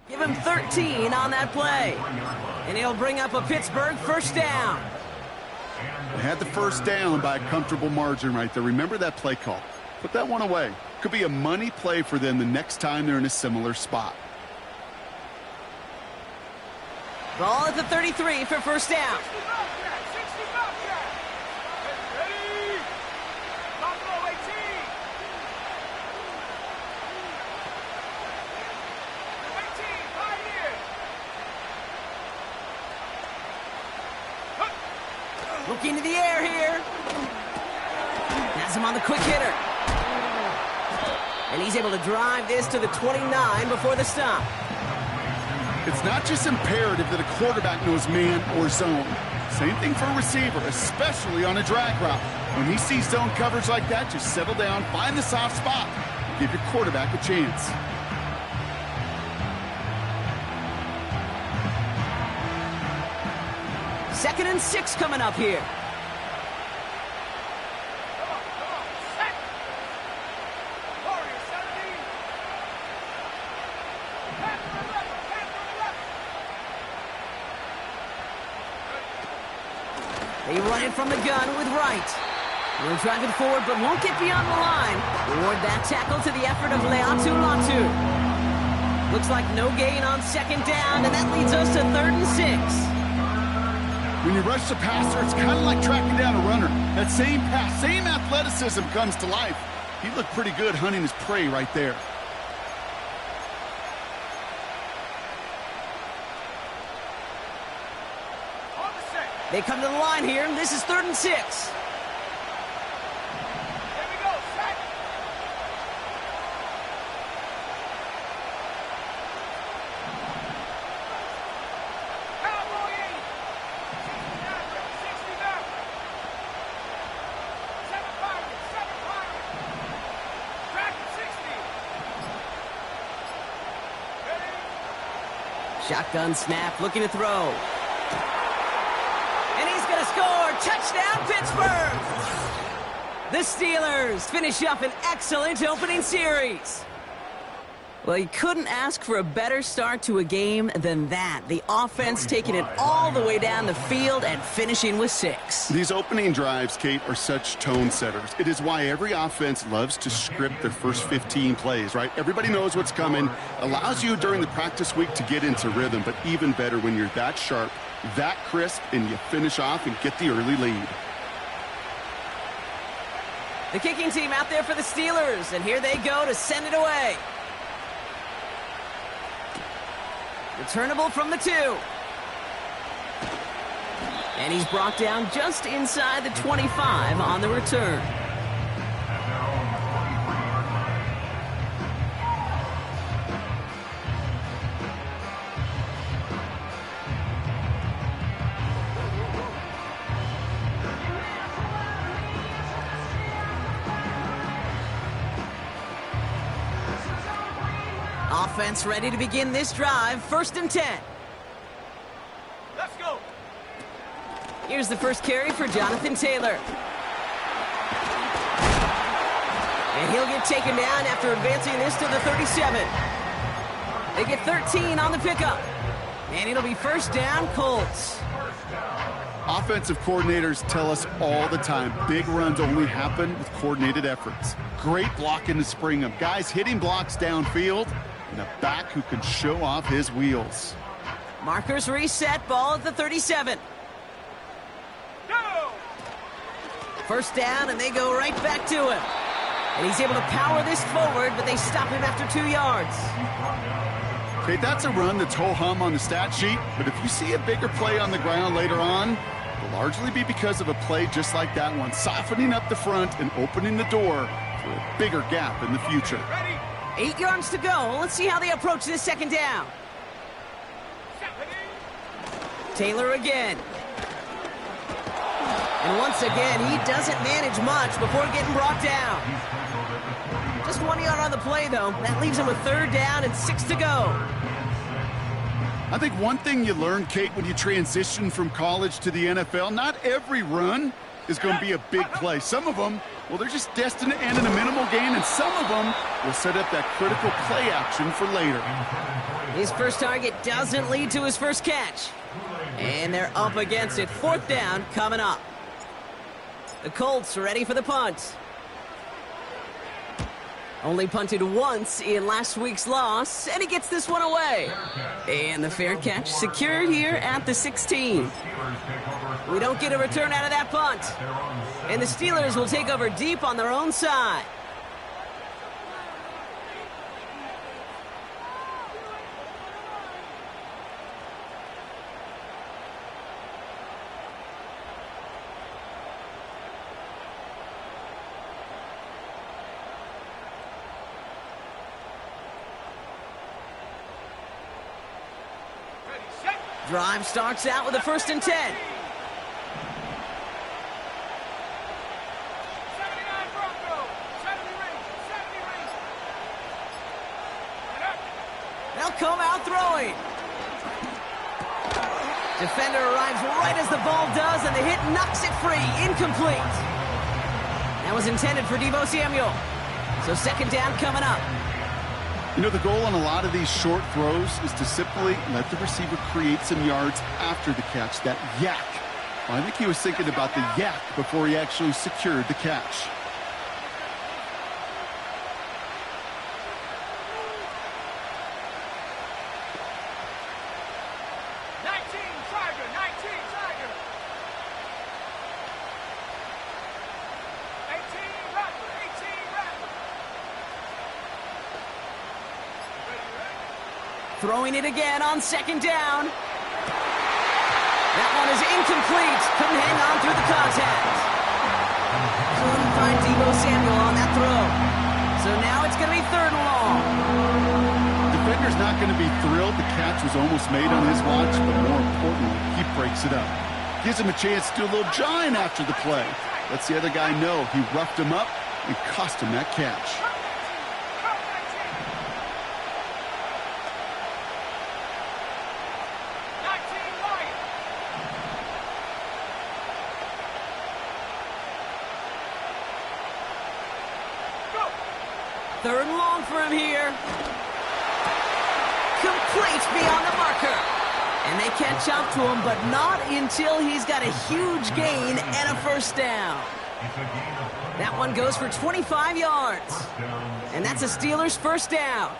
Give him 13 on that play. And he'll bring up a Pittsburgh first down. They had the first down by a comfortable margin right there. Remember that play call. Put that one away. Could be a money play for them the next time they're in a similar spot. Ball at the 33 for first down. Looking to the air here. Has him on the quick hitter. And he's able to drive this to the 29 before the stop. It's not just imperative that a quarterback knows man or zone. Same thing for a receiver, especially on a drag route. When he sees zone coverage like that, just settle down, find the soft spot, give your quarterback a chance. Second and 6 coming up here. They run it from the gun with Wright. Will drive it forward, but won't get beyond the line. Reward that tackle to the effort of Leatu Latu. Looks like no gain on second down, and that leads us to 3rd and 6. When you rush the passer, it's kind of like tracking down a runner. That same pass, same athleticism comes to life. He looked pretty good hunting his prey right there. They come to the line here, and this is 3rd and 6. Shotgun snap, looking to throw. And he's going to score. Touchdown, Pittsburgh! The Steelers finish up an excellent opening series. Well, you couldn't ask for a better start to a game than that. The offense taking it all the way down the field and finishing with 6. These opening drives, Kate, are such tone setters. It is why every offense loves to script their first 15 plays, right? Everybody knows what's coming. Allows you during the practice week to get into rhythm, but even better when you're that sharp, that crisp, and you finish off and get the early lead. The kicking team out there for the Steelers, and here they go to send it away. Returnable from the 2. And he's brought down just inside the 25 on the return. Offense ready to begin this drive. 1st and 10. Let's go. Here's the first carry for Jonathan Taylor. And he'll get taken down after advancing this to the 37. They get 13 on the pickup. And it'll be first down, Colts. Offensive coordinators tell us all the time, big runs only happen with coordinated efforts. Great blocking to spring them. Guys hitting blocks downfield, and a back who can show off his wheels. Markers reset, ball at the 37. Go! First down, and they go right back to him. And he's able to power this forward, but they stop him after 2 yards. Okay, that's a run that's ho-hum on the stat sheet, but if you see a bigger play on the ground later on, it'll largely be because of a play just like that one, softening up the front and opening the door for a bigger gap in the future. Ready? 8 yards to go. Let's see how they approach this second down. Taylor again. And once again, he doesn't manage much before getting brought down. Just 1 yard on the play, though. That leaves him with 3rd down and 6 to go. I think one thing you learn, Kate, when you transition from college to the NFL, not every run is going to be a big play. Some of them, well, they're just destined to end in a minimal gain, and some of them will set up that critical play action for later. His first target doesn't lead to his first catch. And they're up against it. Fourth down coming up. The Colts ready for the punt. Only punted once in last week's loss, and he gets this one away. And the fair catch secured here at the 16. We don't get a return out of that punt. And the Steelers will take over deep on their own side. Drive starts out with a 1st and 10. 79 Broncos. 70 range. They'll come out throwing. Defender arrives right as the ball does, and the hit knocks it free. Incomplete. That was intended for Deebo Samuel. So 2nd down coming up. You know, the goal on a lot of these short throws is to simply let the receiver create some yards after the catch, that yak. Well, I think he was thinking about the yak before he actually secured the catch. Throwing it again on 2nd down. That one is incomplete. Couldn't hang on through the contact. Couldn't find Deebo Samuel on that throw. So now it's going to be 3rd and long. Defender's not going to be thrilled the catch was almost made on his watch, but more importantly, he breaks it up. Gives him a chance to do a little jawing after the play. Lets the other guy know he roughed him up and cost him that catch. Third and long for him here. Complete beyond the marker. And they catch up to him, but not until he's got a huge gain and a 1st down. That one goes for 25 yards. And that's a Steelers 1st down.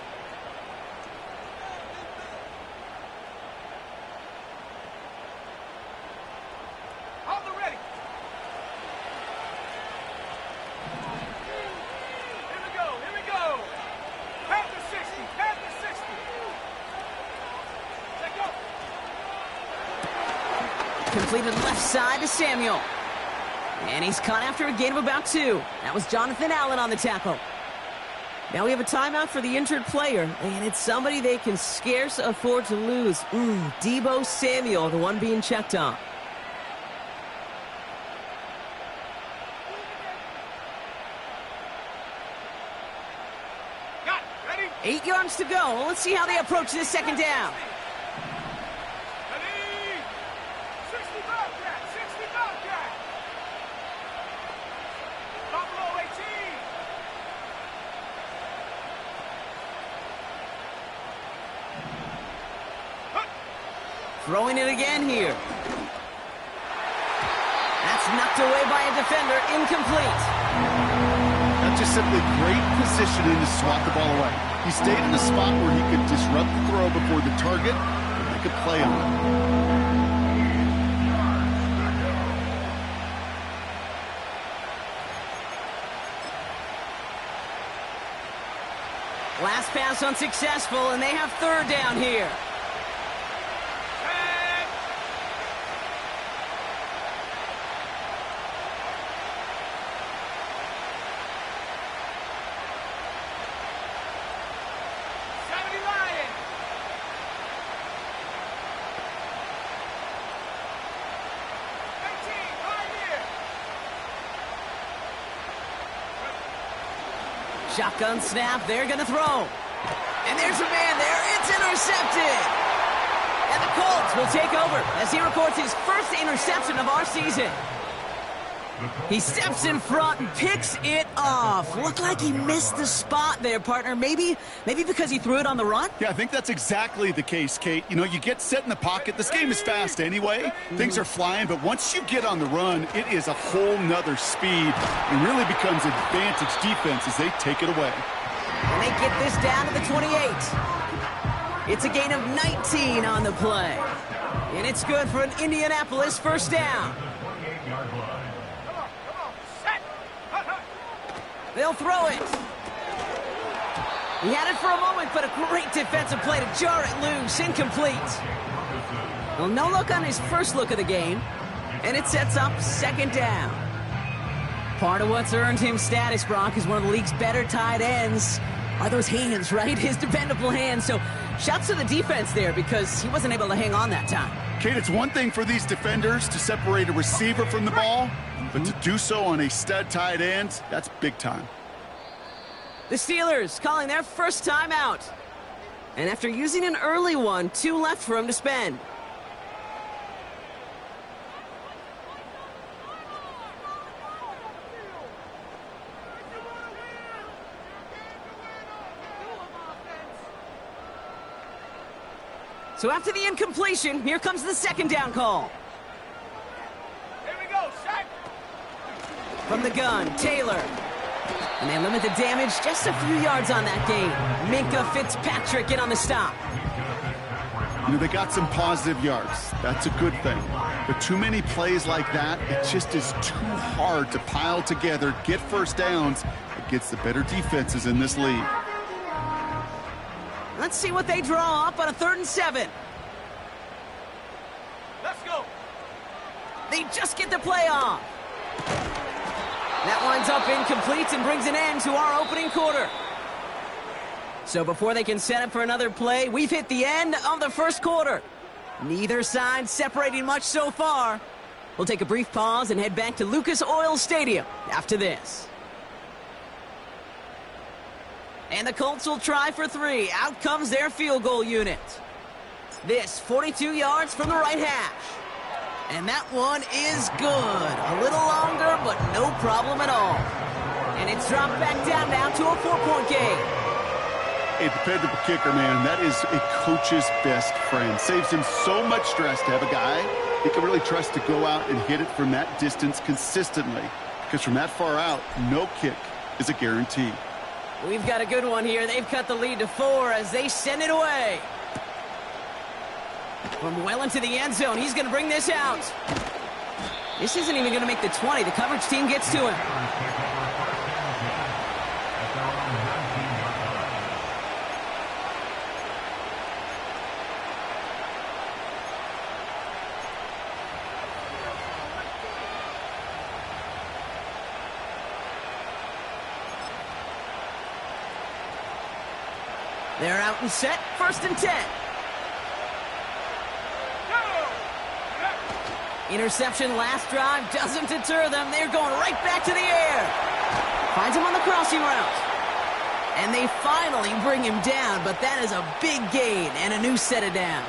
Completed left side to Samuel. And he's caught after a gain of about 2. That was Jonathan Allen on the tackle. Now we have a timeout for the injured player, and it's somebody they can scarce afford to lose. Deebo Samuel, the one being checked on. Got it. Ready? 8 yards to go. Well, let's see how they approach this 2nd down. Throwing it again here. That's knocked away by a defender. Incomplete. That's just simply great positioning to swat the ball away. He stayed in a spot where he could disrupt the throw before the target and make a play on it. Last pass unsuccessful, and they have 3rd down here. Shotgun snap, they're going to throw. And there's a man there, it's intercepted. And the Colts will take over as he records his 1st interception of our season. He steps in front and picks it off. Looked like he missed the spot there, partner. Maybe because he threw it on the run? Yeah, I think that's exactly the case, Kate. You know, you get set in the pocket. This game is fast anyway. Things are flying, but once you get on the run, it is a whole nother speed. It really becomes advantage defense as they take it away. And they get this down to the 28. It's a gain of 19 on the play. And it's good for an Indianapolis first down. They'll throw it. He had it for a moment, but a great defensive play to jar it loose. Incomplete. Well, no look on his first look of the game, and it sets up second down. Part of what's earned him status, Brock, is one of the league's better tight ends. Are those hands, right? His dependable hands. So shouts to the defense there because he wasn't able to hang on that time. Kate, it's one thing for these defenders to separate a receiver from the ball, but to do so on a stud tight end, that's big time. The Steelers calling their first time out. And after using an early one, 2 left for him to spend. So after the incompletion, here comes the second down call. Here we go, set. From the gun, Taylor. And they limit the damage just a few yards on that gain. Minkah Fitzpatrick in on the stop. You know, they got some positive yards. That's a good thing. But too many plays like that, it just is too hard to pile together, get first downs against the better defenses in this league. Let's see what they draw up on a 3rd and 7. Let's go. They just get the play off. That winds up incomplete and brings an end to our opening quarter. So before they can set up for another play, we've hit the end of the first quarter. Neither side separating much so far. We'll take a brief pause and head back to Lucas Oil Stadium after this. And the Colts will try for 3. Out comes their field goal unit. This 42 yards from the right hash. And that one is good. A little longer, but no problem at all. And it's dropped back down now to a 4-point game. A dependable kicker, man, that is a coach's best friend. Saves him so much stress to have a guy he can really trust to go out and hit it from that distance consistently. Because from that far out, no kick is a guarantee. We've got a good one here. They've cut the lead to 4 as they send it away. From well into the end zone, he's going to bring this out. This isn't even going to make the 20. The coverage team gets to him. They're out and set. 1st and 10. Interception last drive doesn't deter them. They're going right back to the air. Finds him on the crossing route. And they finally bring him down, but that is a big gain and a new set of downs.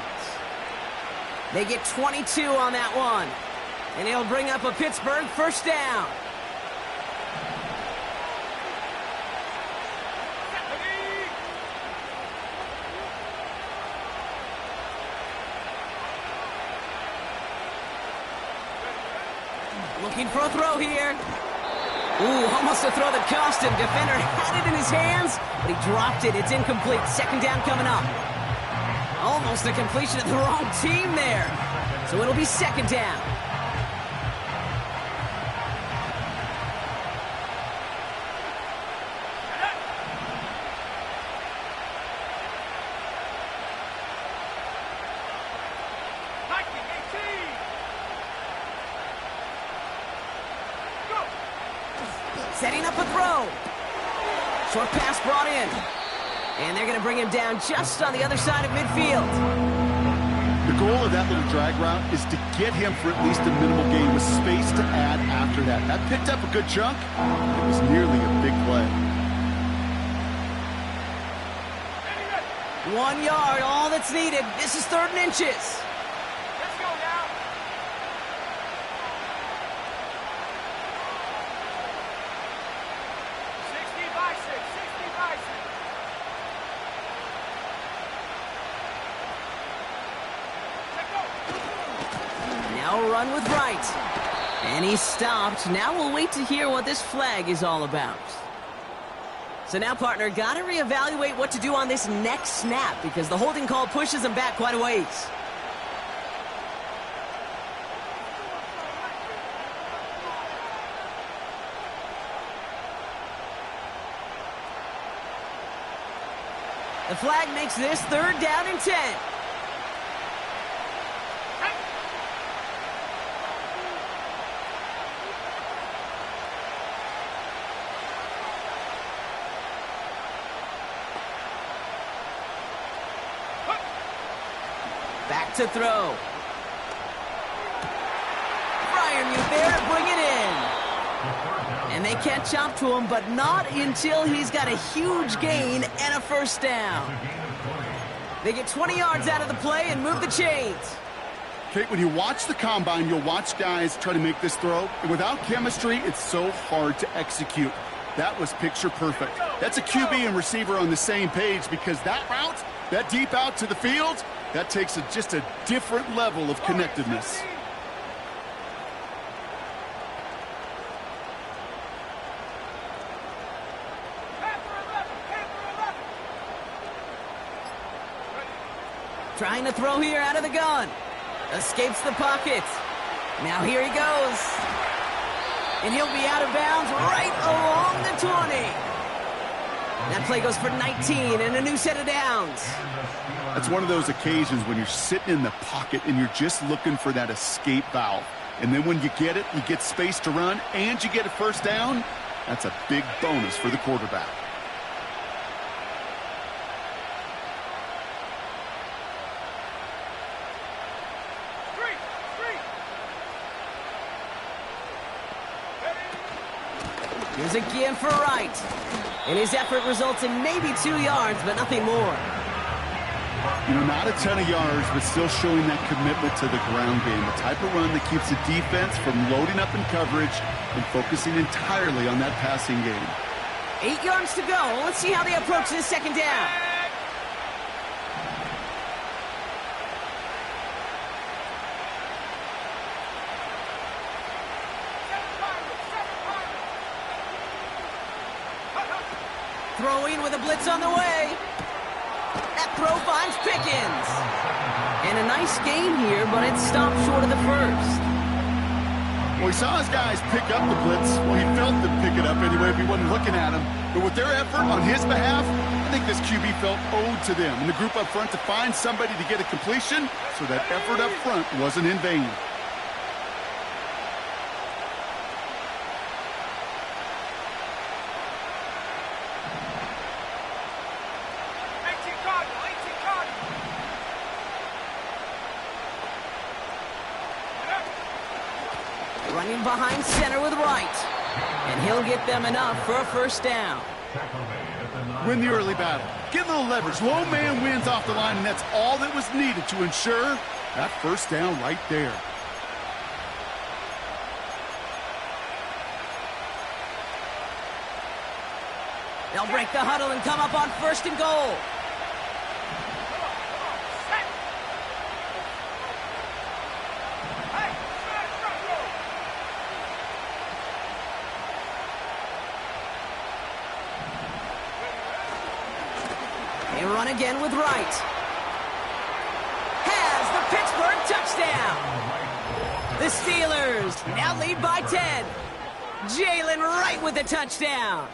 They get 22 on that one. And he'll bring up a Pittsburgh first down. Looking for a throw here. Ooh, almost a throw that cost him. Defender had it in his hands, but he dropped it. It's incomplete. Second down coming up. Almost a completion of the wrong team there. So it'll be second down. Setting up a throw. Short pass brought in. And they're going to bring him down just on the other side of midfield. The goal of that little drag route is to get him for at least a minimal gain with space to add after that. That picked up a good chunk. It was nearly a big play. 1 yard, all that's needed. This is 3rd and inches. Let's go now. Now a run with right. And he's stopped. Now we'll wait to hear what this flag is all about. So now, partner, got to reevaluate what to do on this next snap because the holding call pushes him back quite a ways. The flag makes this 3rd down and 10. Back to throw. Freiermuth there to bring it in. And they catch up to him, but not until he's got a huge gain and a 1st down. They get 20 yards out of the play and move the chains. Kate, when you watch the combine, you'll watch guys try to make this throw. And without chemistry, it's so hard to execute. That was picture perfect. That's a QB and receiver on the same page because that route, that deep out to the field, that takes just a different level of connectedness. Trying to throw here out of the gun. Escapes the pocket. Now here he goes. And he'll be out of bounds right along the 20. That play goes for 19 and a new set of downs. That's one of those occasions when you're sitting in the pocket and you're just looking for that escape valve. And then when you get it, you get space to run and you get a 1st down. That's a big bonus for the quarterback. Here's again for right. And his effort results in maybe 2 yards, but nothing more. You know, not a ton of yards, but still showing that commitment to the ground game. The type of run that keeps the defense from loading up in coverage and focusing entirely on that passing game. 8 yards to go. Let's see how they approach this 2nd down. Throwing with a blitz on the way. That throw finds Pickens. And a nice gain here, but it stopped short of the 1st. Well, he saw his guys pick up the blitz. Well, he felt them pick it up anyway if he wasn't looking at him. But with their effort on his behalf, I think this QB felt owed to them and the group up front to find somebody to get a completion, so that effort up front wasn't in vain. Running behind center with right. And he'll get them enough for a 1st down. Win the early battle. Get a little leverage. Low man wins off the line, and that's all that was needed to ensure that 1st down right there. They'll break the huddle and come up on 1st and goal. They run again with right. Has the Pittsburgh touchdown. The Steelers now lead by 10. Jalen Wright with the touchdown.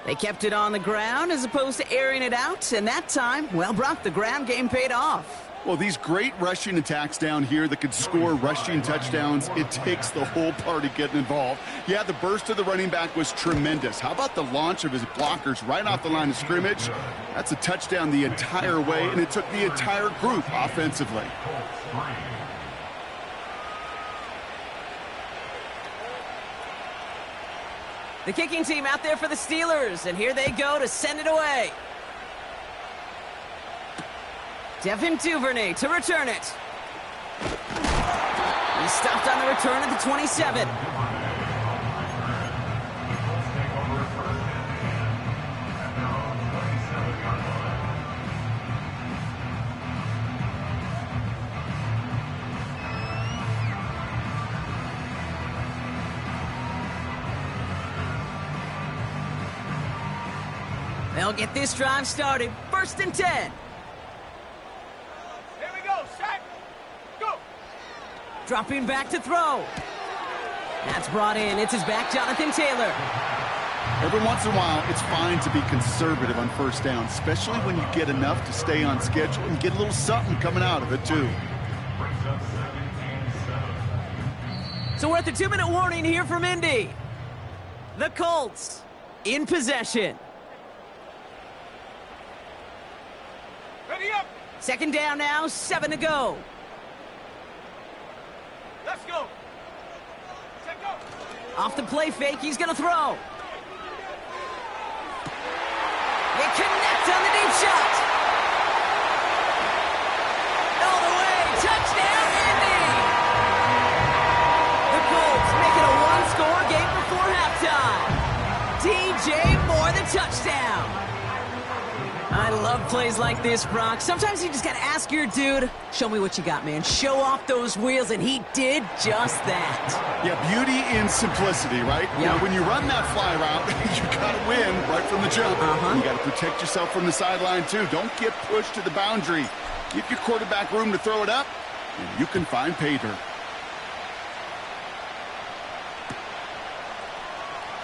They kept it on the ground as opposed to airing it out, and that time, well, Brock, the ground game paid off. Well, these great rushing attacks down here that could score rushing touchdowns, it takes the whole party getting involved. Yeah, the burst of the running back was tremendous. How about the launch of his blockers right off the line of scrimmage? That's a touchdown the entire way, and it took the entire group offensively. The kicking team out there for the Steelers, and here they go to send it away. Devin Duvernay to return it. He stopped on the return at the 27. They'll get this drive started. 1st and 10. Here we go, set, go. Dropping back to throw. That's brought in. It's his back, Jonathan Taylor. Every once in a while, it's fine to be conservative on 1st down, especially when you get enough to stay on schedule and get a little something coming out of it, too. So we're at the 2-minute warning here from Indy. The Colts in possession. Ready up. 2nd down now, 7 to go. Let's go. Check go. Off the play fake, he's going to throw. They connect on the deep shot. All the way, touchdown, Indy! The Colts make it a one-score game before halftime. DJ Moore, the touchdown. I love plays like this, Brock. Sometimes you just got to ask your dude, show me what you got, man. Show off those wheels, and he did just that. Yeah, beauty in simplicity, right? Yeah. You know, when you run that fly route, you got to win right from the jump. You got to protect yourself from the sideline, too. Don't get pushed to the boundary. Give your quarterback room to throw it up, and you can find pay dirt.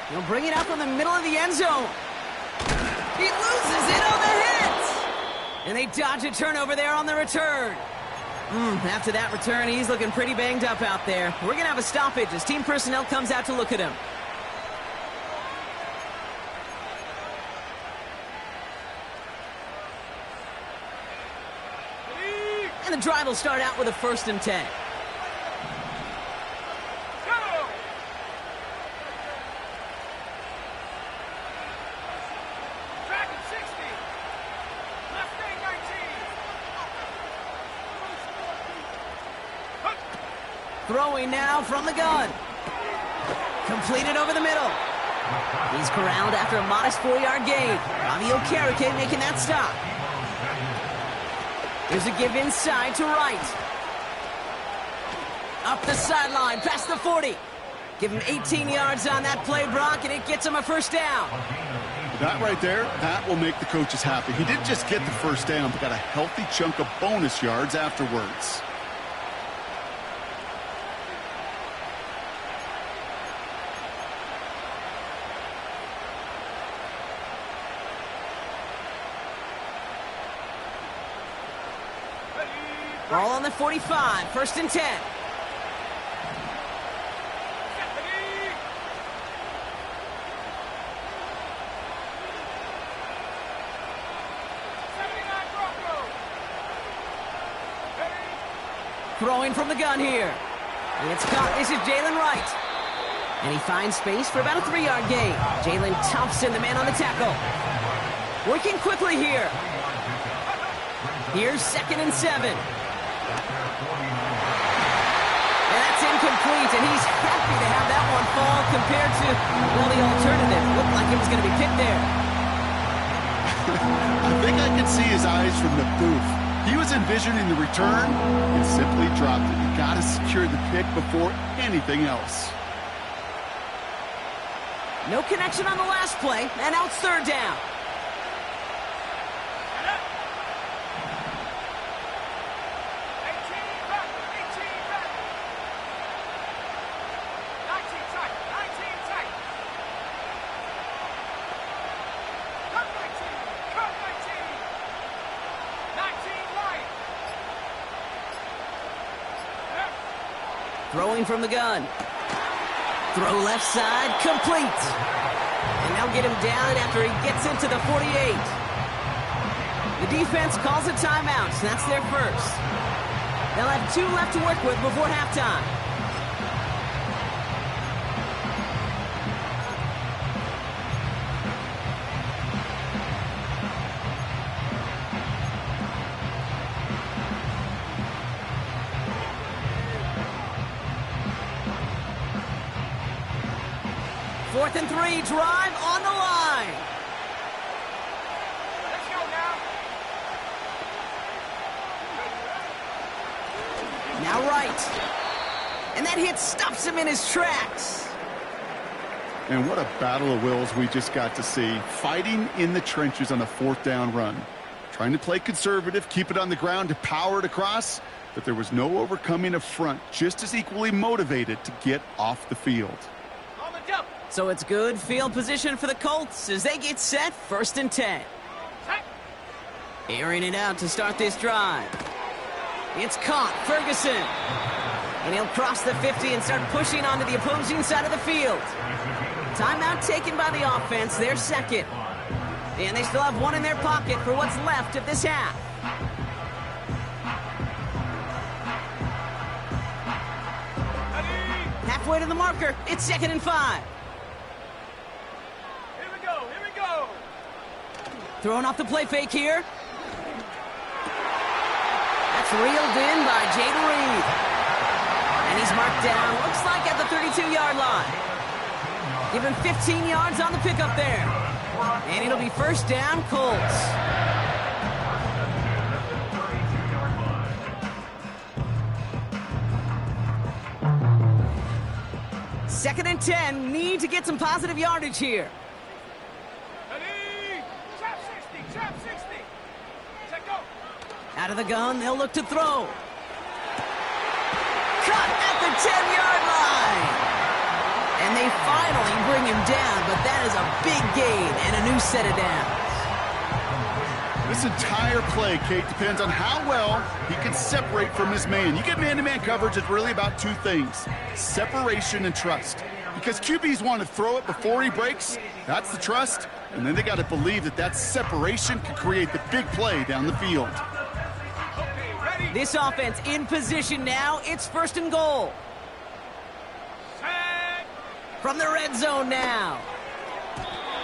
He'll bring it out from the middle of the end zone. He loses it on the hit. And they dodge a turnover there on the return. After that return, he's looking pretty banged up out there. We're going to have a stoppage as team personnel comes out to look at him. And the drive will start out with a 1st and 10. Go. Track at 60. Left wing 19. Throwing now from the gun. Completed over the middle. He's corralled after a modest 4-yard gain. Robbie Okereke making that stop. Here's a give inside to Wright. Up the sideline, past the 40. Give him 18 yards on that play, Brock, and it gets him a 1st down. That right there, that will make the coaches happy. He didn't just get the 1st down, but got a healthy chunk of bonus yards afterwards. Ball on the 45, 1st and 10. Throwing from the gun here. And it's caught. This is Jalen Wright. And he finds space for about a 3-yard gain. Jalen Thompson, the man on the tackle. Working quickly here. Here's 2nd and 7. And that's incomplete, and he's happy to have that one fall compared to, well, the alternative. Looked like it was going to be picked there. I think I could see his eyes from the booth. He was envisioning the return and simply dropped it. You got to secure the pick before anything else. No connection on the last play, and now it's 3rd down. Throwing from the gun. Throw left side, complete. And they'll get him down after he gets into the 48. The defense calls a timeout, so that's their 1st. They'll have 2 left to work with before halftime. Fourth and 3, drive on the line. Let's go now. Now Wright. And that hit stops him in his tracks. And what a battle of wills we just got to see. Fighting in the trenches on a 4th down run. Trying to play conservative, keep it on the ground to power it across, but there was no overcoming a front, just as equally motivated to get off the field. On the jump. So it's good field position for the Colts as they get set 1st and 10. Set. Airing it out to start this drive. It's caught, Ferguson. And he'll cross the 50 and start pushing onto the opposing side of the field. Timeout taken by the offense, their second. And they still have one in their pocket for what's left of this half. Ready. Halfway to the marker, it's 2nd and 5. Here we go. Here we go. Throwing off the play fake here. That's reeled in by Jayden Reed. And he's marked down, looks like at the 32-yard line. Give him 15 yards on the pickup there. And it'll be 1st down, Colts. Second and 10, need to get some positive yardage here. Ready. Trap 60. Trap 60. Set go. Out of the gun, they'll look to throw. Cut at the 10-yard line. And they finally bring him down, but that is a big gain and a new set of downs. This entire play, Kate, depends on how well he can separate from his man. You get man-to-man coverage, it's really about 2 things, separation and trust. Because QBs want to throw it before he breaks, that's the trust, and then they got to believe that that separation can create the big play down the field. Okay, ready. This offense in position now, it's 1st and goal. Set. From the red zone now.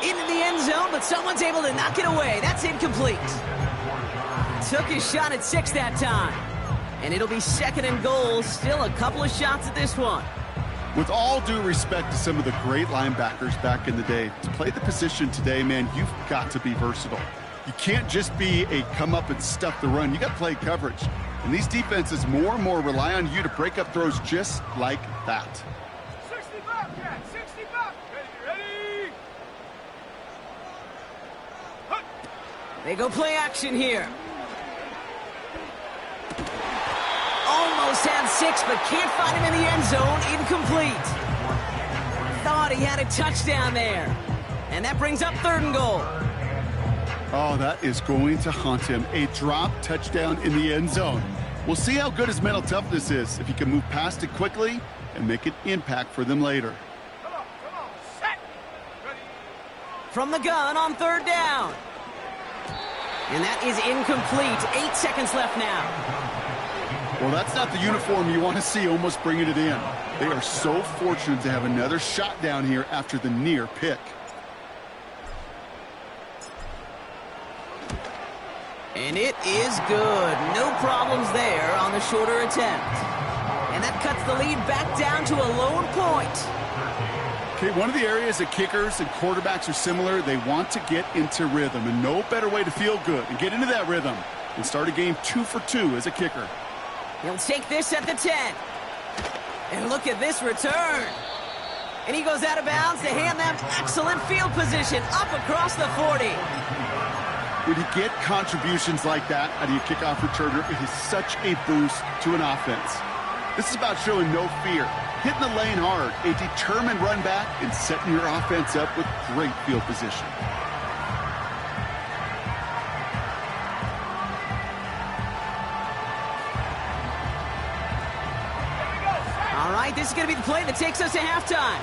Into the end zone, but someone's able to knock it away. That's incomplete. Took his shot at 6 that time. And it'll be 2nd and goal. Still a couple of shots at this one. With all due respect to some of the great linebackers back in the day, to play the position today, man, you've got to be versatile. You can't just be a come up and stuff the run. You got to play coverage. And these defenses more and more rely on you to break up throws just like that. 60 Bobcat. 60 Bob. Ready. Ready. Hut. They go play action here. Almost had 6, but can't find him in the end zone. Incomplete. Thought he had a touchdown there. And that brings up 3rd and goal. Oh, that is going to haunt him. A drop touchdown in the end zone. We'll see how good his mental toughness is, if he can move past it quickly and make an impact for them later. Come on. Set. Ready. From the gun on 3rd down. And that is incomplete. 8 seconds left now. Well, that's not the uniform you want to see almost bringing it in. They are so fortunate to have another shot down here after the near pick. And it is good. No problems there on the shorter attempt. And that cuts the lead back down to a lone point. Okay, one of the areas that kickers and quarterbacks are similar, they want to get into rhythm. And no better way to feel good and get into that rhythm than start a game 2 for 2 as a kicker. He'll take this at the 10. And look at this return. And he goes out of bounds to hand them excellent field position up across the 40. When you get contributions like that out of your kickoff returner, it is such a boost to an offense. This is about showing no fear, hitting the lane hard, a determined run back, and setting your offense up with great field position. All right, this is going to be the play that takes us to halftime.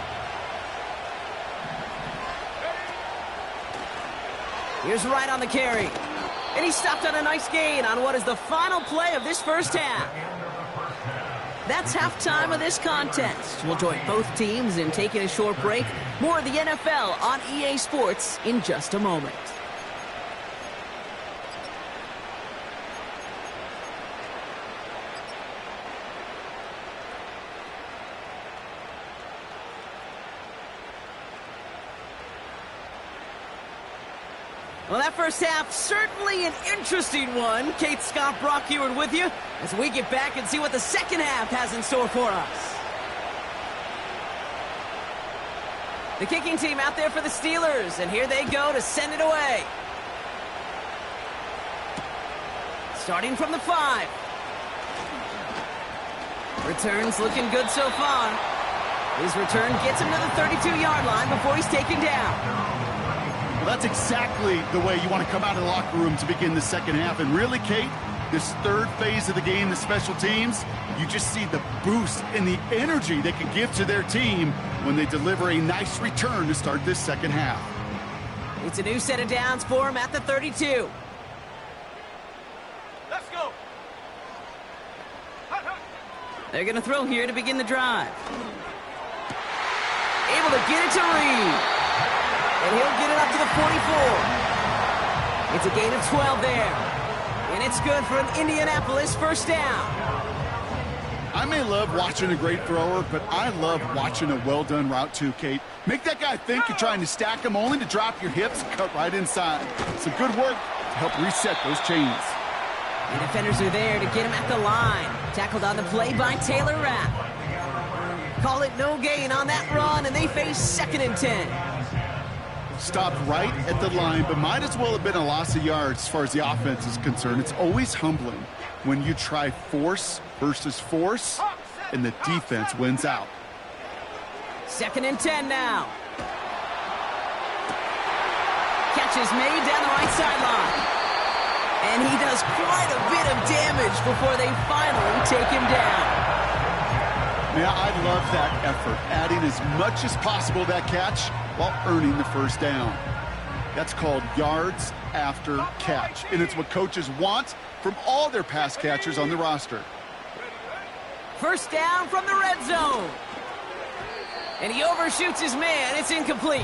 Here's Wright on the carry. And he stopped on a nice gain on what is the final play of this first half. That's halftime of this contest. We'll join both teams in taking a short break. More of the NFL on EA Sports in just a moment. Well, that first half, certainly an interesting one. Kate, Scott, Brock Heward with you as we get back and see what the second half has in store for us. The kicking team out there for the Steelers, and here they go to send it away. Starting from the 5. Returns looking good so far. His return gets him to the 32-yard line before he's taken down. Well, that's exactly the way you want to come out of the locker room to begin the second half. And really, Kate, this third phase of the game, the special teams, you just see the boost and the energy they can give to their team when they deliver a nice return to start this second half. It's a new set of downs for him at the 32. Let's go. Hut, hut. They're going to throw here to begin the drive. Able to get it to Reed. And he'll get it up to the 44. It's a gain of 12 there. And it's good for an Indianapolis first down. I may love watching a great thrower, but I love watching a well-done route too, Kate. Make that guy think you're trying to stack him only to drop your hips and cut right inside. Some good work to help reset those chains. The defenders are there to get him at the line. Tackled on the play by Taylor Rapp. Call it no gain on that run, and they face 2nd and 10. Stopped right at the line, but might as well have been a loss of yards as far as the offense is concerned. It's always humbling when you try force versus force, and the defense wins out. 2nd and 10 now. Catch is made down the right sideline. And he does quite a bit of damage before they finally take him down. Yeah, I love that effort, adding as much as possible to that catch while earning the first down. That's called yards after catch, and it's what coaches want from all their pass catchers on the roster. First down from the red zone. And he overshoots his man. It's incomplete.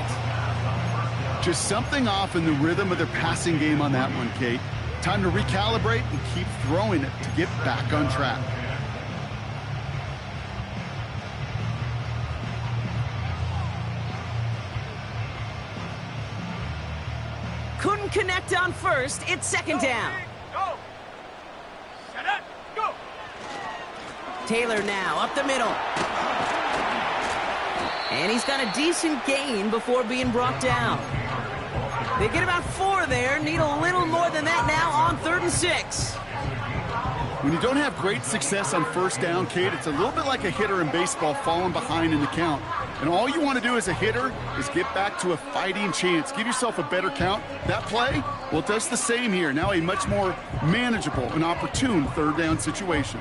Just something off in the rhythm of their passing game on that one, Kate. Time to recalibrate and keep throwing it to get back on track. Couldn't connect on first. It's 2nd down. Go. Set up. Go. Taylor now up the middle. And he's got a decent gain before being brought down. They get about 4 there. Need a little more than that now on 3rd and 6. When you don't have great success on first down, Kate, it's a little bit like a hitter in baseball falling behind in the count. And all you want to do as a hitter is get back to a fighting chance. Give yourself a better count. That play, well, it does the same here. Now a much more manageable and opportune 3rd down situation.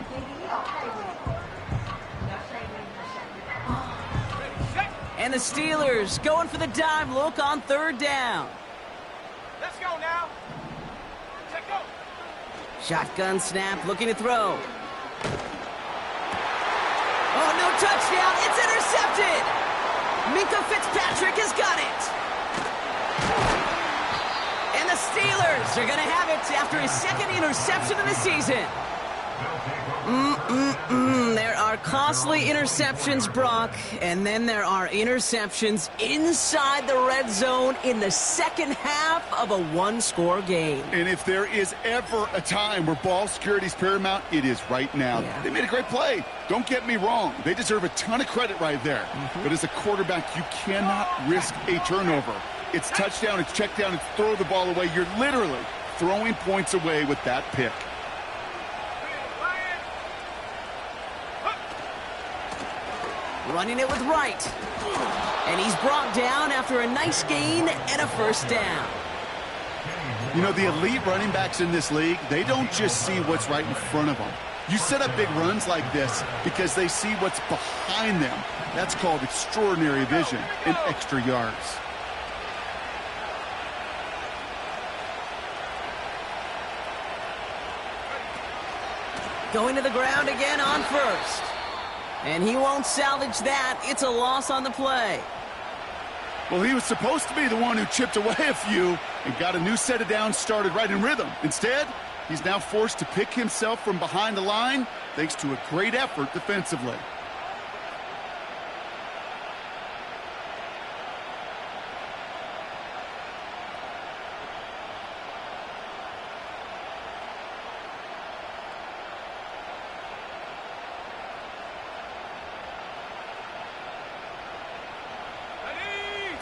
And the Steelers going for the dive look on 3rd down. Let's go now. Check go. Shotgun snap, looking to throw. Oh, no touchdown. It's intercepted. Minkah Fitzpatrick has got it. And the Steelers are going to have it after his 2nd interception of the season. There are costly interceptions, Brock, and then there are interceptions inside the red zone in the second half of a one-score game. And if there is ever a time where ball security is paramount, it is right now. Yeah. They made a great play. Don't get me wrong. They deserve a ton of credit right there. But as a quarterback, you cannot risk a turnover. It's touchdown, it's check down, it's throw the ball away. You're literally throwing points away with that pick. Running it with Wright. And he's brought down after a nice gain and a first down. You know, the elite running backs in this league, they don't just see what's right in front of them. You set up big runs like this because they see what's behind them. That's called extraordinary vision and extra yards. Going to the ground again on first. And he won't salvage that. It's a loss on the play. Well, he was supposed to be the one who chipped away a few and got a new set of downs started right in rhythm. Instead, he's now forced to pick himself from behind the line thanks to a great effort defensively.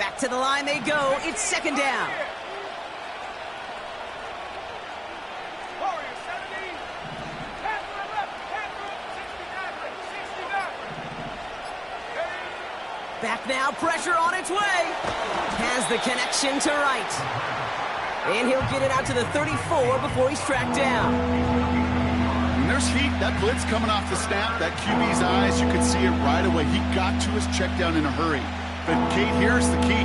Back to the line they go. It's second down. Warriors 70. Pass to the left. Pass to 69. 69. Back now, pressure on its way. Has the connection to right. And he'll get it out to the 34 before he's tracked down. When there's heat, that blitz coming off the snap, that QB's eyes, you could see it right away. He got to his check down in a hurry. But, Kate, here's the key.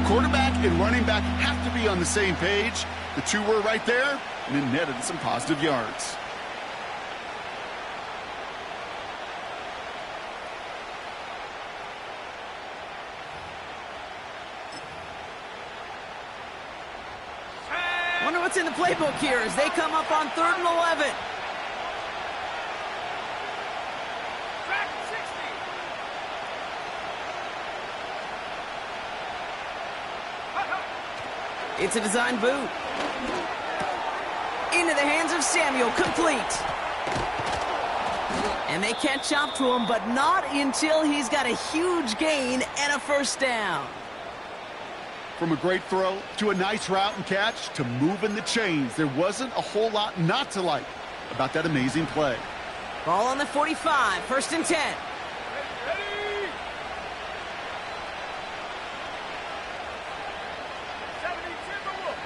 Quarterback and running back have to be on the same page. The two were right there, and it netted some positive yards. Wonder what's in the playbook here as they come up on 3rd and 11. Track 60. It's a design boot. Into the hands of Samuel, complete. And they catch up to him, but not until he's got a huge gain and a first down. From a great throw to a nice route and catch to moving the chains, there wasn't a whole lot not to like about that amazing play. Ball on the 45, 1st and 10. Ready. 70 Timberwolves.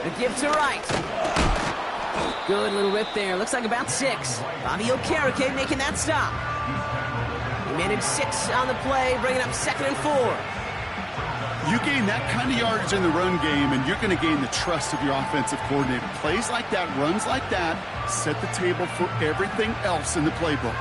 The give to right. Good little rip there. Looks like about 6. Bobby Okereke making that stop. He managed 6 on the play, bringing up 2nd and 4. You gain that kind of yardage in the run game, and you're going to gain the trust of your offensive coordinator. Plays like that, runs like that, set the table for everything else in the playbook.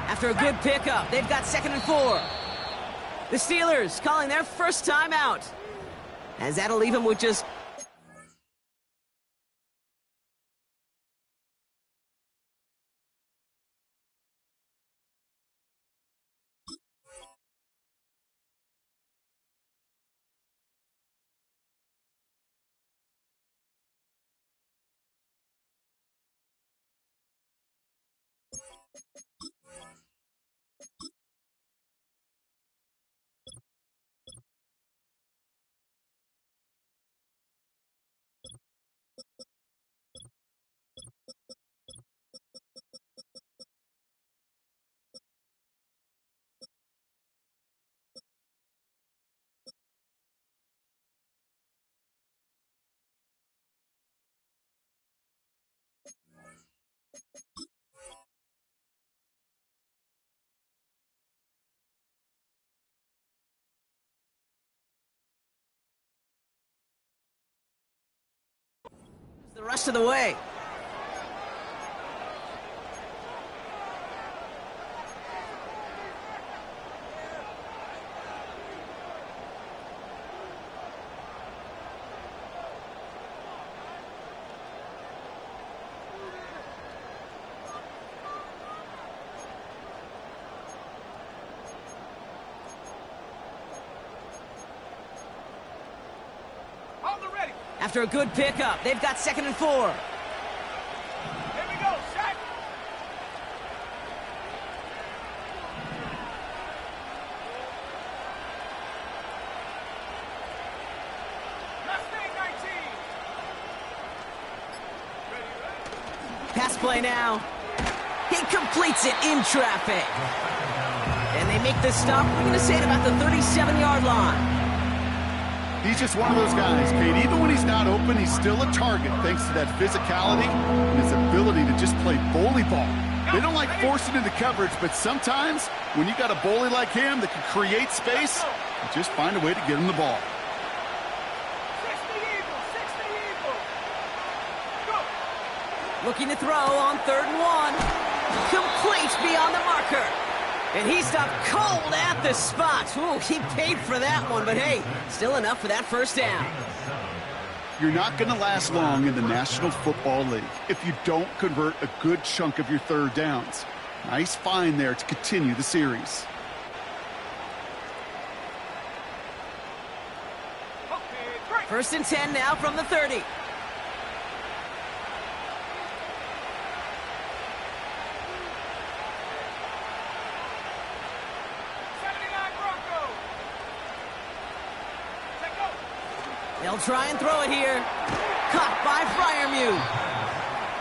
After a good pickup, they've got 2nd and 4. The Steelers calling their first time out, as that'll leave them with just the rest of the way. On the ready. After a good pickup, they've got 2nd and 4. Here we go. Set. Mustang 19. Pass play now. He completes it in traffic. And they make this stop, we're going to say, at about the 37-yard line. He's just one of those guys, Kate. Even when he's not open, he's still a target thanks to that physicality and his ability to just play bully ball. They don't like forcing into coverage, but sometimes when you got a bully like him that can create space, you just find a way to get him the ball. 60 Eagles. 60 Eagles. Go. Looking to throw on 3rd and 1. Complete beyond the marker. And he stopped cold at the spot. Ooh, he paid for that one, but hey, still enough for that first down. You're not going to last long in the National Football League if you don't convert a good chunk of your third downs. Nice find there to continue the series. First and 10 now from the 30. They'll try and throw it here. Caught by Freiermuth.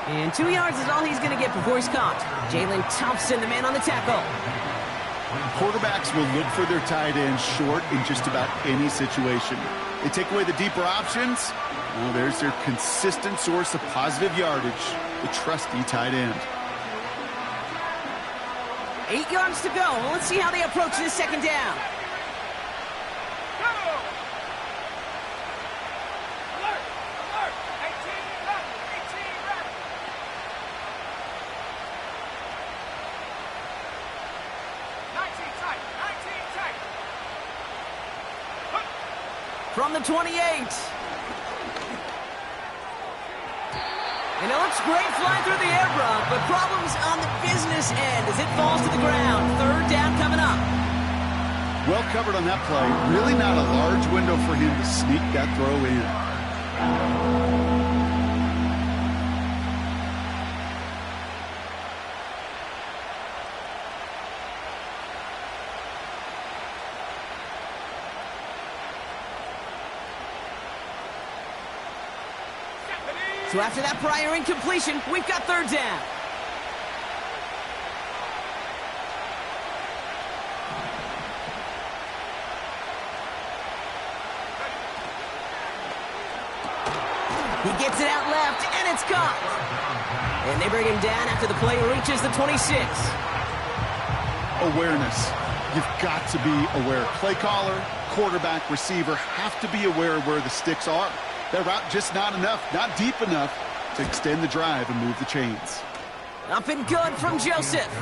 And 2 yards is all he's going to get before he's caught. Jalen Thompson, the man on the tackle. Quarterbacks will look for their tight end short in just about any situation. They take away the deeper options. Well, there's their consistent source of positive yardage, the trusty tight end. 8 yards to go. Well, let's see how they approach this second down. From the 28. And it looks great flying through the air, Brock, but problems on the business end as it falls to the ground. Third down coming up. Well covered on that play. Really not a large window for him to sneak that throw in. So after that prior incompletion, we've got third down. He gets it out left, and it's caught. And they bring him down after the play reaches the 26. Awareness. You've got to be aware. Play caller, quarterback, receiver have to be aware of where the sticks are. That route just not enough, not deep enough to extend the drive and move the chains. Up and good from Joseph.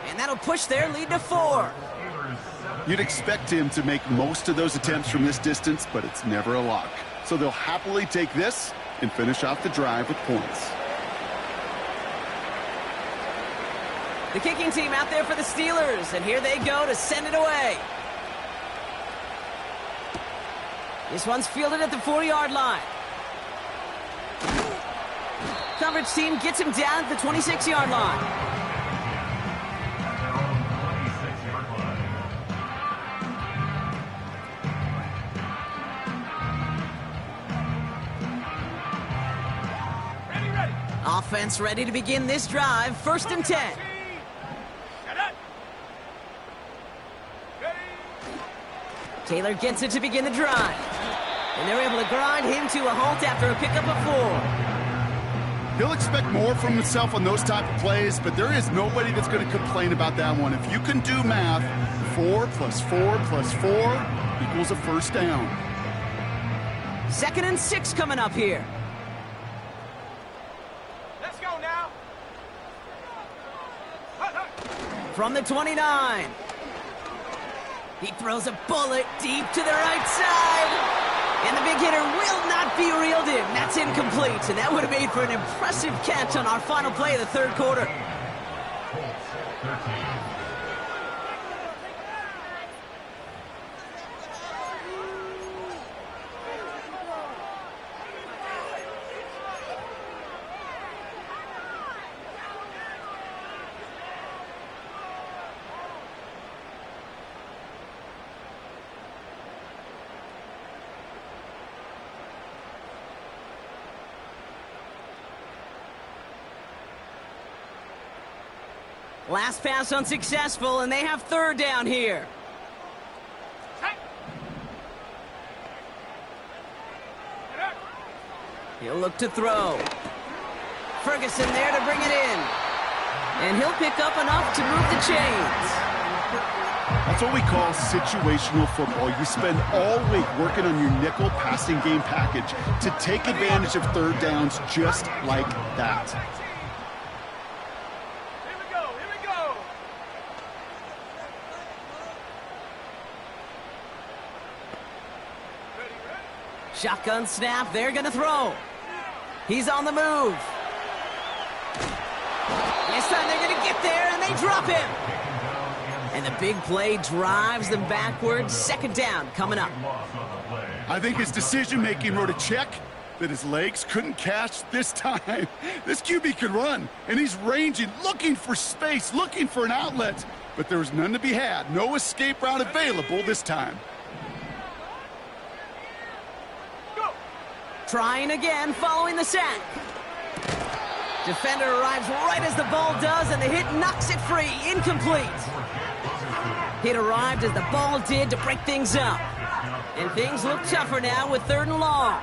And that'll push their lead to 4. You'd expect him to make most of those attempts from this distance, but it's never a lock. So they'll happily take this and finish off the drive with points. The kicking team out there for the Steelers, and here they go to send it away. This one's fielded at the 4-yard line. Coverage team gets him down at the 26-yard line. Ready. Offense ready to begin this drive. First and 10. Taylor gets it to begin the drive. And they're able to grind him to a halt after a pickup of 4. He'll expect more from himself on those type of plays, but there is nobody that's going to complain about that one. If you can do math, 4 + 4 + 4 equals a first down. 2nd and 6 coming up here. Let's go now. From the 29. He throws a bullet deep to the right side. And the big hitter will not be reeled in. That's incomplete. And that would have made for an impressive catch on our final play of the third quarter. Last pass unsuccessful, and they have third down here. He'll look to throw. Ferguson there to bring it in. And he'll pick up enough to move the chains. That's what we call situational football. You spend all week working on your nickel passing game package to take advantage of third downs just like that. Shotgun snap, they're gonna throw. He's on the move. This time they're gonna get there, and they drop him. And the big play drives them backwards. Second down coming up. I think his decision-making wrote a check that his legs couldn't catch this time. This QB can run, and he's ranging, looking for space, looking for an outlet. But there was none to be had. No escape route available this time. Trying again, following the sack. Defender arrives right as the ball does, and the hit knocks it free. Incomplete. Hit arrived as the ball did to break things up. And things look tougher now with 3rd and long.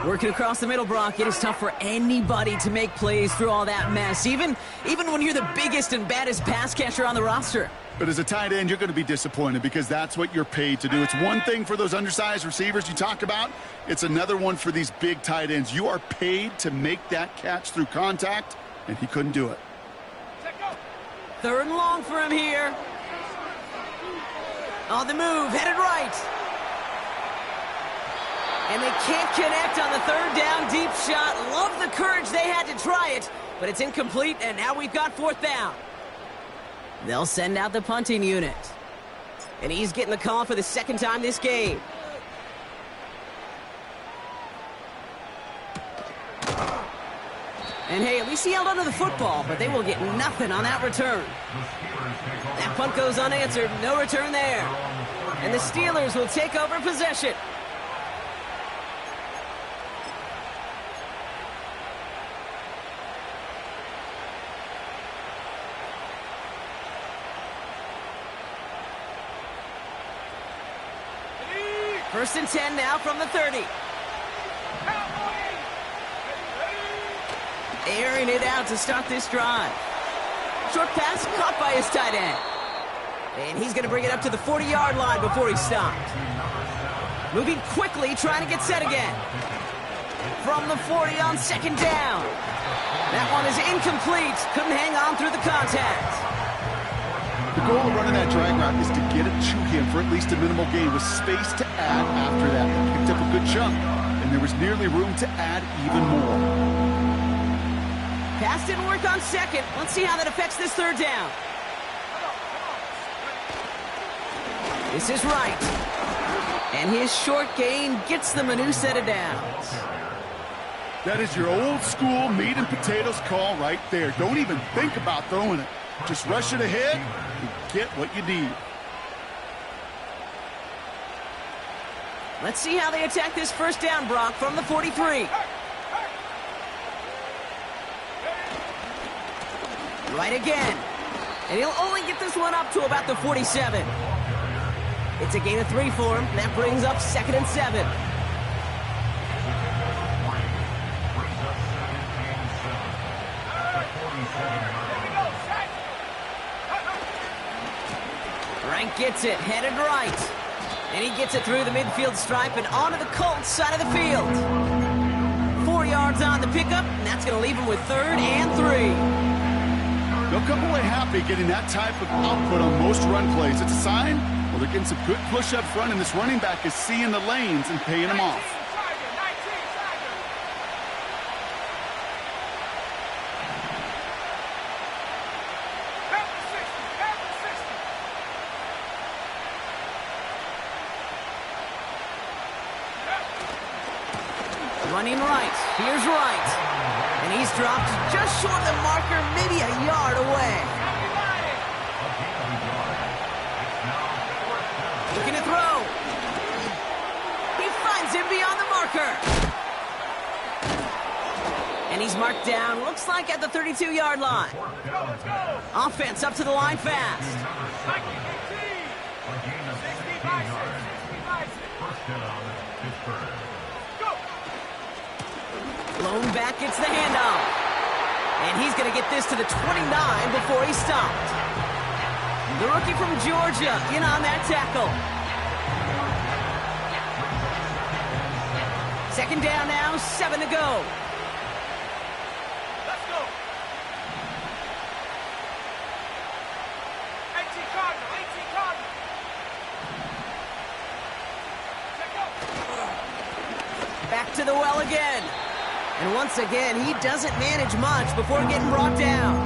Working across the middle, Brock, it is tough for anybody to make plays through all that mess, even when you're the biggest and baddest pass catcher on the roster. But as a tight end, you're going to be disappointed because that's what you're paid to do. It's one thing for those undersized receivers you talk about. It's another one for these big tight ends. You are paid to make that catch through contact, and he couldn't do it. 3rd and long for him here. On the move, headed right. And they can't connect on the 3rd down deep shot. Love the courage they had to try it, but it's incomplete, and now we've got 4th down. They'll send out the punting unit. And he's getting the call for the 2nd time this game. And hey, at least he held onto the football, but they will get nothing on that return. That punt goes unanswered, no return there. And the Steelers will take over possession. First and 10 now from the 30. Airing it out to start this drive. Short pass caught by his tight end. And he's going to bring it up to the 40-yard line before he stopped. Moving quickly, trying to get set again. From the 40 on 2nd down. That one is incomplete. Couldn't hang on through the contact. The goal of running that drag route is to get it to him for at least a minimal gain with space to add after that. He picked up a good chunk, and there was nearly room to add even more. Pass didn't work on 2nd. Let's see how that affects this 3rd down. This is right. And his short gain gets them a new set of downs. That is your old school meat and potatoes call right there. Don't even think about throwing it. Just rush it ahead and get what you need. Let's see how they attack this 1st down, Brock, from the 43. Right again. And he'll only get this one up to about the 47. It's a gain of 3 for him. That brings up 2nd and 7. Frank gets it, headed right. And he gets it through the midfield stripe and onto the Colts side of the field. 4 yards on the pickup, and that's going to leave him with 3rd and 3. They'll come away happy getting that type of output on most run plays. It's a sign, well, they're getting some good push up front, and this running back is seeing the lanes and paying them off. Running right. Here's right. And he's dropped just short of the marker, maybe a yard away. Looking to throw. He finds him beyond the marker. And he's marked down, looks like at the 32-yard line. Offense up to the line fast. Lone back gets the handoff. And he's going to get this to the 29 before he stopped. The rookie from Georgia in on that tackle. 2nd down now, 7 to go. Let's go. 18 Cardinal, 18 Cardinal. Check up. to the well again. And once again, he doesn't manage much before getting brought down.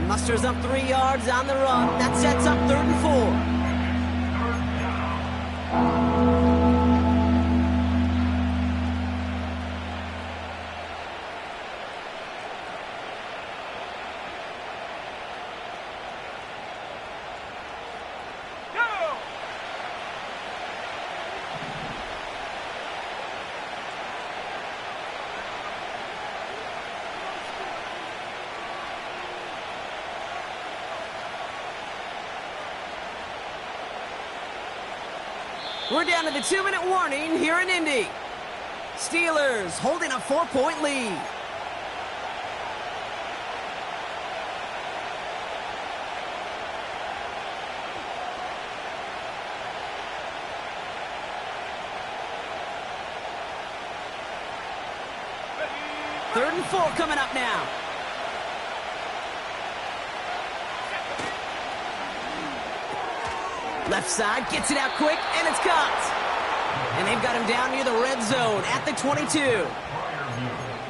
He musters up 3 yards on the run. That sets up 3rd and 4. We're down to the 2-minute warning here in Indy. Steelers holding a 4-point lead. Third and 4 coming up now. Left side, gets it out quick, and it's caught. And they've got him down near the red zone at the 22.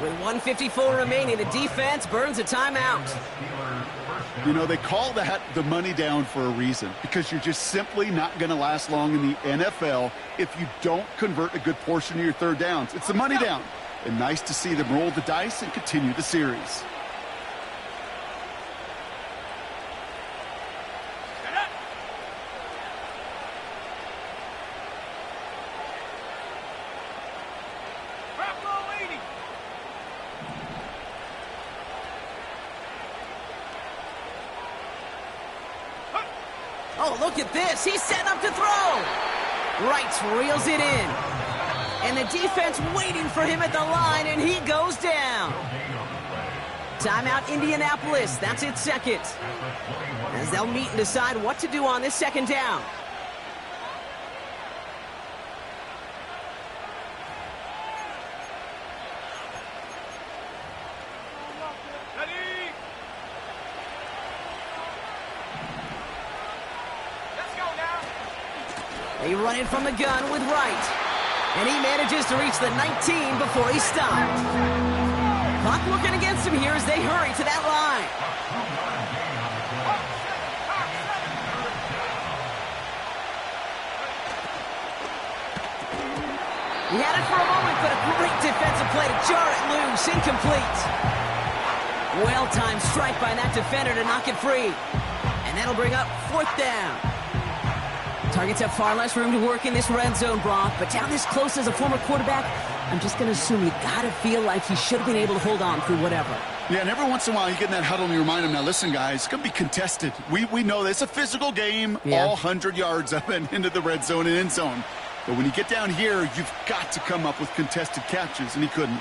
With 1:54 remaining, the defense burns a timeout. You know, they call that the money down for a reason, because you're just simply not going to last long in the NFL if you don't convert a good portion of your third downs. It's the money down. And nice to see them roll the dice and continue the series. Oh, look at this. He's setting up to throw. Wright reels it in. And the defense waiting for him at the line, and he goes down. Timeout, Indianapolis. That's its second. As they'll meet and decide what to do on this second down. They run it from the gun with Wright. And he manages to reach the 19 before he stopped. Clock working against him here as they hurry to that line. He had it for a moment, but a great defensive play to jar it loose. Incomplete. Well-timed strike by that defender to knock it free. And that'll bring up 4th down. Targets have far less room to work in this red zone, Brock, but down this close as a former quarterback, I'm just going to assume you got to feel like he should have been able to hold on through whatever. Yeah, and every once in a while you get in that huddle and you remind him, now listen, guys, it's going to be contested. We know this. It's a physical game, all 100 yards up and into the red zone and end zone. But when you get down here, you've got to come up with contested catches, and he couldn't.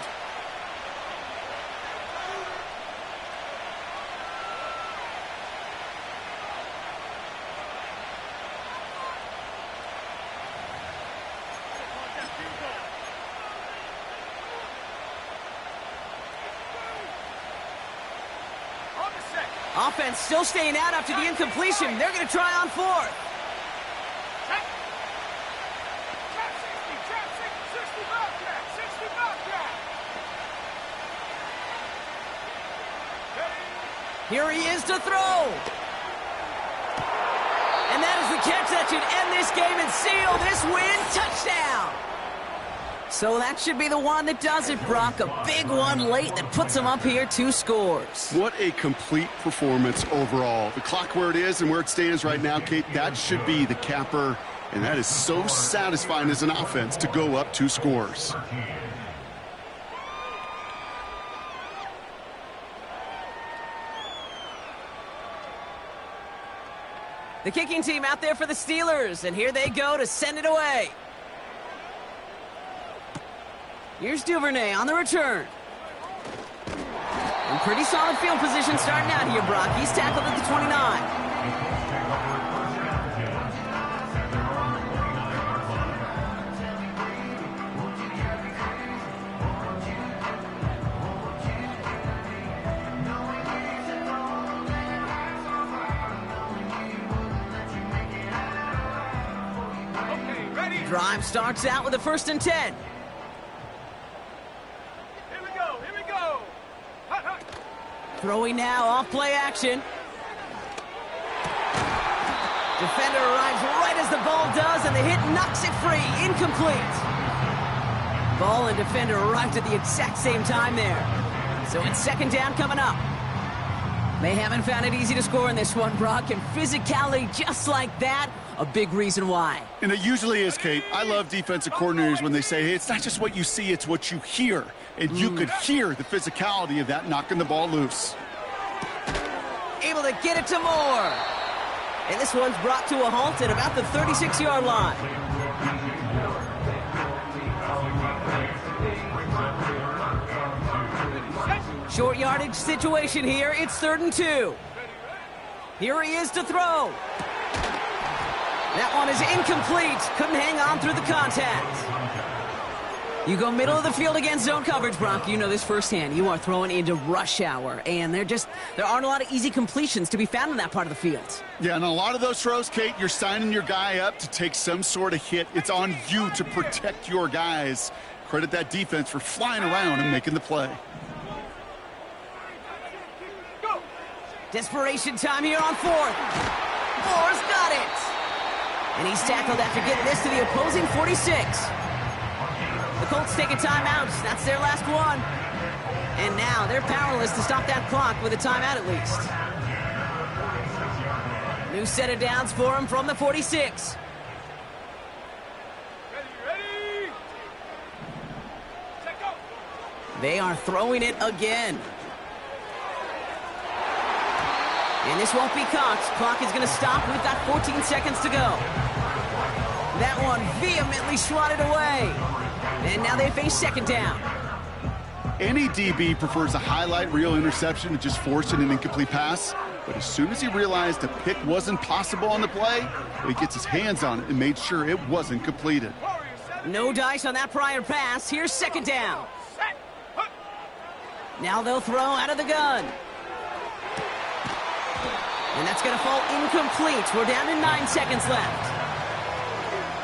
Offense still staying out after the incompletion. They're going to try on 4th. Here he is to throw. And that is the catch that should end this game and seal this win. Touchdown. So that should be the one that does it, Brock. A big one late that puts him up here 2 scores. What a complete performance overall. The clock where it is and where it stands right now, Kate, that should be the capper. And that is so satisfying as an offense to go up 2 scores. The kicking team out there for the Steelers, and here they go to send it away. Here's Duvernay on the return. In pretty solid field position starting out here, Brock. He's tackled at the 29. Drive starts out with a 1st and 10. Throwing now, off play action. Defender arrives right as the ball does, and the hit knocks it free. Incomplete. Ball and defender arrived at the exact same time there. So it's second down coming up. They haven't found it easy to score in this one, Brock, and physicality just like that, a big reason why. And it usually is, Kate. I love defensive coordinators when they say, hey, it's not just what you see, it's what you hear. And you could hear the physicality of that knocking the ball loose. Able to get it to Moore. And this one's brought to a halt at about the 36-yard line. Short yardage situation here. It's 3rd and 2. Here he is to throw. That one is incomplete. Couldn't hang on through the contact. You go middle of the field against zone coverage, Brock. You know this firsthand. You are throwing into rush hour, and there aren't a lot of easy completions to be found in that part of the field. Yeah, and a lot of those throws, Kate, you're signing your guy up to take some sort of hit. It's on you to protect your guys. Credit that defense for flying around and making the play. Desperation time here on 4th. Moore's got it. And he's tackled after getting this to the opposing 46. The Colts take a timeout. That's their last one. And now they're powerless to stop that clock with a timeout at least. New set of downs for him from the 46. Ready? Set, go. They are throwing it again. And this won't be caught. Clock is going to stop. We've got 14 seconds to go. That one vehemently swatted away. And now they face second down. Any DB prefers a highlight reel interception to just forcing an incomplete pass. But as soon as he realized a pick wasn't possible on the play, he gets his hands on it and made sure it wasn't completed. No dice on that prior pass. Here's second down. Set. Hut. Now they'll throw out of the gun. And that's going to fall incomplete. We're down to 9 seconds left.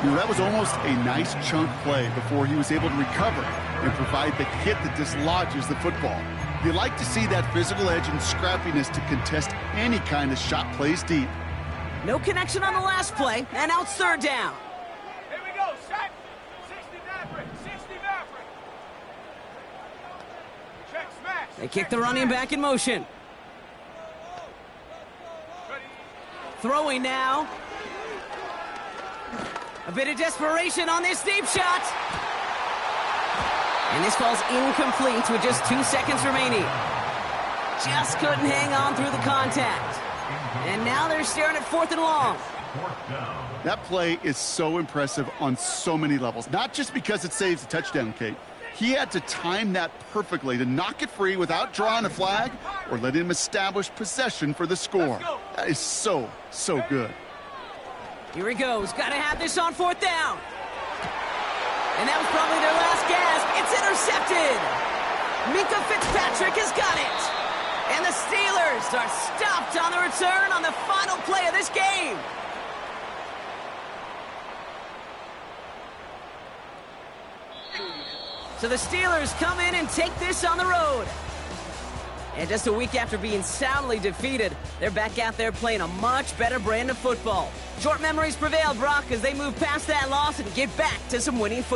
You know, that was almost a nice chunk play before he was able to recover and provide the hit that dislodges the football. You like to see that physical edge and scrappiness to contest any kind of shot plays deep. No connection on the last play, and now it's third down. Here we go. Set. 60 Maverick. 60 Maverick. Check smash. They kick the running back in motion. Ready. Throwing now. A bit of desperation on this deep shot. And this falls incomplete with just 2 seconds remaining. Just couldn't hang on through the contact. And now they're staring at 4th and long. That play is so impressive on so many levels. Not just because it saves a touchdown, Kate. He had to time that perfectly to knock it free without drawing a flag or letting him establish possession for the score. That is so, so good. Here he goes. Got to have this on 4th down. And that was probably their last gasp. It's intercepted. Minkah Fitzpatrick has got it. And the Steelers are stopped on the return on the final play of this game. So the Steelers come in and take this on the road. And just a week after being soundly defeated, they're back out there playing a much better brand of football. Short memories prevail, Brock, as they move past that loss and get back to some winning football.